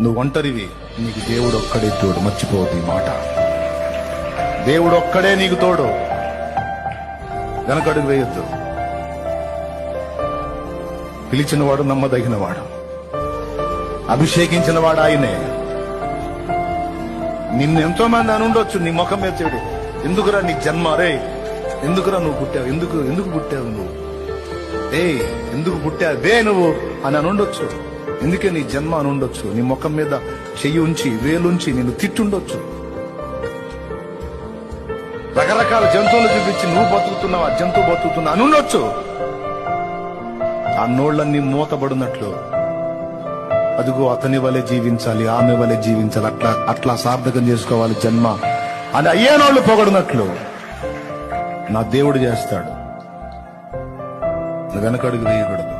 నువ్వు ఒంటరివి, నీకు దేవుడు ఒక్కడే తోడు. మర్చిపోవద్దు ఈ మాట. దేవుడు ఒక్కడే నీకు తోడు. వెనకడుగు వేయొద్దు. పిలిచినవాడు నమ్మదగినవాడు, అభిషేకించిన వాడు ఆయనే. నిన్ను ఎంతో మంది అని ఉండొచ్చు నీ ముఖం మీద చెడు, ఎందుకురా నీ జన్మ, రే ఎందుకురా నువ్వు పుట్టావు, ఎందుకు పుట్టావు నువ్వు, ఎందుకు పుట్టావే నువ్వు అని ఉండొచ్చు. ఎందుకే నీ జన్మ అని ఉండొచ్చు. నీ ముఖం మీద చెయ్యి ఉంచి వేలుంచి నిన్ను తిట్టుండొచ్చు. రకరకాల జంతువులు చూపించి నువ్వు బతుకుతున్నావు, ఆ జంతువు బతుకుతున్నా అని ఉండొచ్చు. ఆ నోళ్లన్నీ మూతబడినట్లు అదిగో అతని వలె జీవించాలి, ఆమె వలె జీవించాలి, అట్లా సార్థకం చేసుకోవాలి జన్మ అని అయ్యేనోళ్ళు పొగడినట్లు నా దేవుడు చేస్తాడు. వెనకడుగు వేయకూడదు.